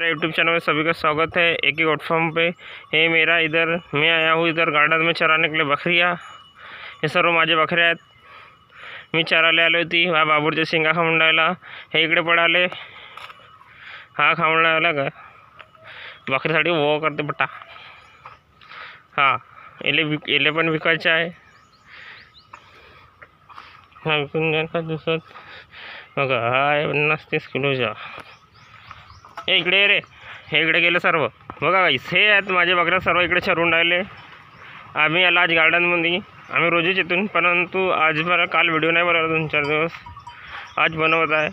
मेरा YouTube channel में सभी का स्वागत है। एक ही गोट फार्म पे हे मेरा इधर मैं आया हूँ इधर गार्डन में चराने के लिए बकरियाँ। हे सर्व माझे बकऱ्या आहेत। मी चरायला आली होती हा बाबूरच्या शिंगा खाऊन राहिला। हे इकडे पडाले हा खाऊन राहिला का बकरीसाठी वो करते बटा। हा एले पण विकायचे आहे। हा विकून जाईल का दिवसात बघा हाय 50-30 किलोचा। हे इकडे रे हे इकडे गेले सर्व बघा गाईस हे आहेत माझे बकऱ्या सर्व इकडे चरून राहिले। आम्ही आला आज गार्डनमध्ये आम्ही रोजच येतून परंतु आज मला काल व्हिडिओ नाही बनवला 2-4 दिवस आज बनवत आहे।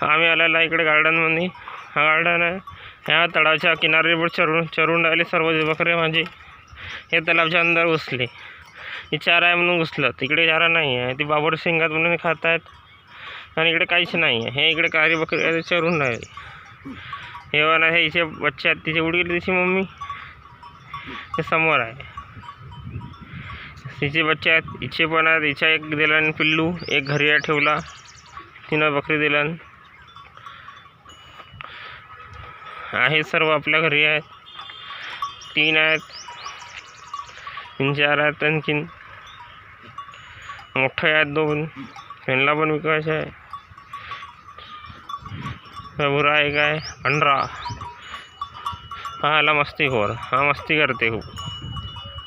आम्ही आलेला इकडे गार्डनमध्ये हा गार्डन आहे। ह्या तळाच्या किनारीवर चरून राहिले सर्व बकरे माझे। हे तलावच्या अंदर घुसले ही चारा आहे म्हणून घुसलं तिकडे चारा नाही आहे ती बाबर शिंगात म्हणून खात आहेत आणि इकडे काहीच नाही आहे। हे इकडे कारी बकरी चरून राहिले हे वाला हे हिचे बच्चे आहेत तिचे उडी गेली तिची मम्मी हे समोर आहे तिचे बच्चे आहेत हिचे पण आहेत हिच्या एक दिलन पिल्लू एक घरी ठेवला 3 बकरी दिलन आहे सर्व आपल्या घरी आहेत 3 आहेत 3-4 आहेत आणखीन मोठे आहेत 2 त्यांना पण विकायचे आहे। बुरा एक आहे 15 हा आला मस्तीखोर हा मस्ती करते खूप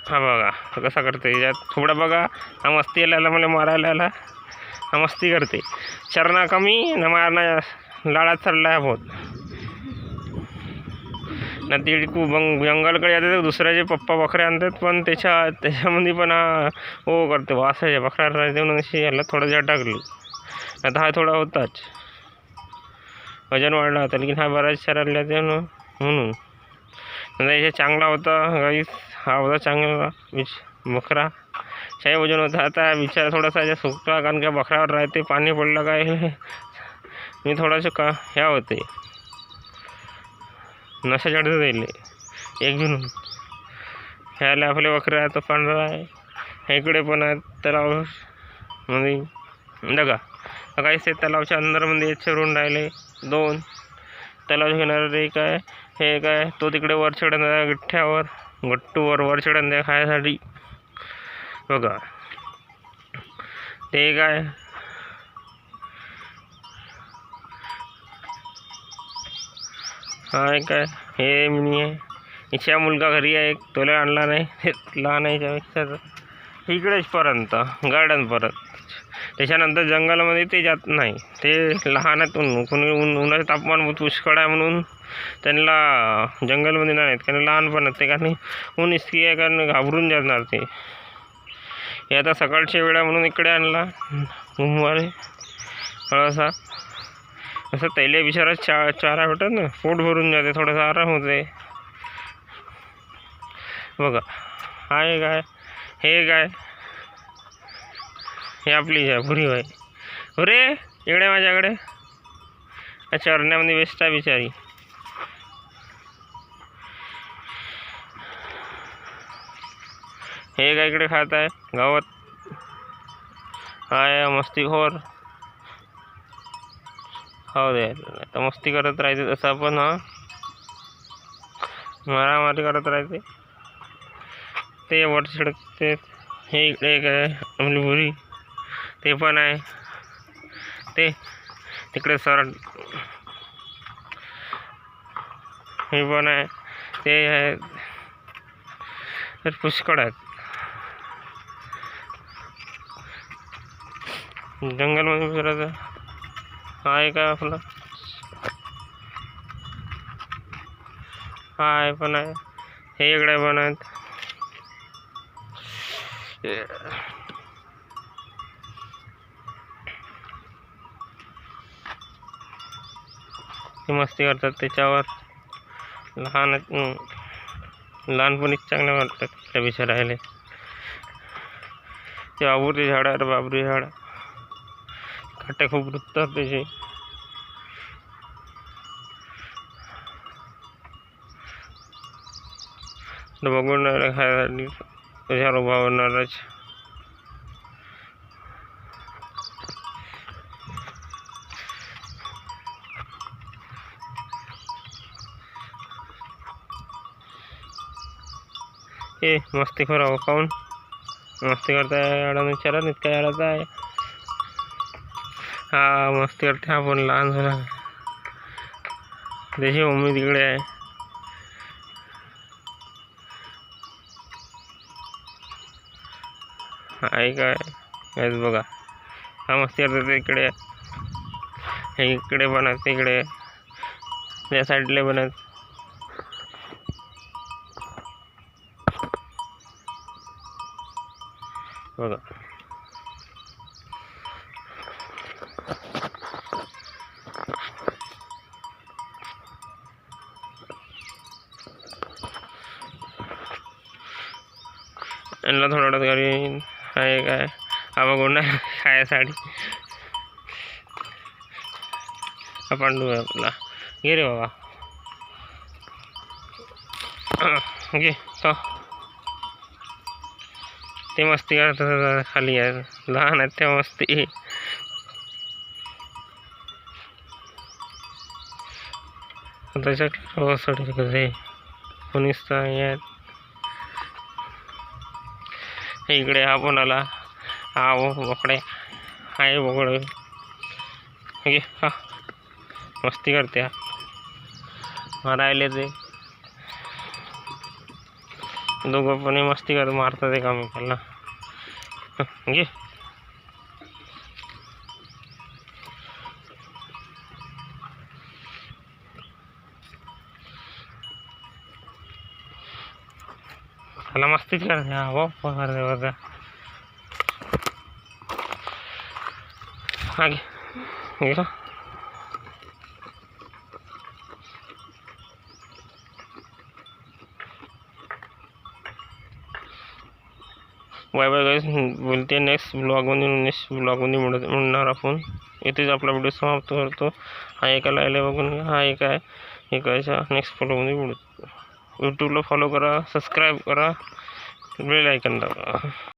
हा बघा कसा करते यात थोडा बघा हा मस्ती आला मला मारायला आला हा मस्ती करते चरना कमी न मारना लाडात चढला आहे बहुत ना ती खूप जंगलकडे येते दुसऱ्याचे पप्पा बकऱ्या आणतात पण त्याच्यामध्ये पण हा हो करते वासाच्या बकऱ्या राहते म्हणून अशी याला थोडं जड टाकली आता हा थोडा होताच वजन वाढला होता लेकिन हा बराच चरायला येते म्हणून याचा चांगला होता गाईस हा होता चांगला बकरा शाही वजन होता। आता बिचारा थोडासा याच्या सुकला कारण का बकऱ्यावर राहते पाणी पडलं काय मी थोडासा का ह्या होते नशा चढते दिले एक जून ह्याला आपले बकऱ्या आहे तो पांढरा आहे इकडे पण आहेत तलावामध्ये बघा काही ते तलावच्या अंदरमध्ये चरून राहिले 2 तलावच्या किनाऱ्यावर एक आहे हे काय तो तिकडे वर चढून गठ्ठ्यावर गट्टूवर वर चढून द्या खायसाठी बघा ते काय हा काय हे मिनी आहे हिच्या मुलगा घरी आहे तोला आणला नाही हे लहान आहे याच्यापेक्षा इकडेच पर्यंत गार्डनपर्यंत त्याच्यानंतर जंगलामध्ये ते जात नाही ते लहान आहेत कोणी उन्हाचं तापमान पुष्कळ आहे म्हणून त्यांना जंगलमध्ये नाही कारण लहानपण ते कारण ऊन इतकी आहे कारण घाबरून जाणार ते हे आता सकाळच्या वेळा म्हणून इकडे आणला घुमवाले थोडासा असं तैले बिचारा चारा भेटत ना पोट भरून जाते थोडासा आराम होते बघा हाय काय हे काय हे आपली भुरी आहे अरे इकडे माझ्याकडे चरण्यामध्ये बेस्ट आहे बिचारी हे काय इकडे खात आहे गावात हाय मस्तीखोर हो दे आता मस्ती करत राहते तसं आपण हा मारामारी करत राहते ते वर चढते हे इकडे एक आहे आपली भुरी ते पण आहे ते तिकडे सरळ हे पण आहे ते आहे तर पुष्कळ आहेत जंगलमध्ये फिरायचं हाय काय आपला हाय पण आहे हे इकडे पण आहेत ते मस्ती करतात त्याच्यावर लहानपणीच चांगले वाटतात त्या बिचारायले ते बाबूरचे झाड आहे बाबरी झाड काटे खूप रुततात त्याचे बघून खायसाठी त्याच्यावर उभा होणारच ए मस्ती खरं हो काऊन मस्ती करताय अडानं विचारा नाही काय अडायचं आहे हा मस्ती करते आपण लहान झाला त्याची मम्मी तिकडे आहे आहे काय हेच बघा हा मस्ती करते इकडे हे इकडे बनत तिकडे त्या साईडला बनत बघा यांना थोडं घरी आहे काय हा बघून खायासाठी हा पांडू आहे आपला घे रे बाबा घे तो ते मस्ती करतात खाली आहे लहान आहेत त्या मस्ती त्याच्यासाठी कसे कोणीच आहेत इकडे हा पण आला हा बोकडे हाय बोकडे घे हा मस्ती करते हा राहिले ते दोघं पण मस्ती करत मारतात एकामेकाला घे त्याला मस्तीच करते हा बाप्पा करते बघा हा घे घे बाय बाय गाइस बोलते नेक्स्ट ब्लॉगमध्ये मिळणार आपण इथेच आपला व्हिडिओ समाप्त करतो हा एकाला आले बघून हा एक आहे एकाच्या नेक्स्ट ब्लॉगमध्ये मिळतो यूट्यूबला फॉलो करा सबस्क्राईब करा बेल आयकॉन दाबा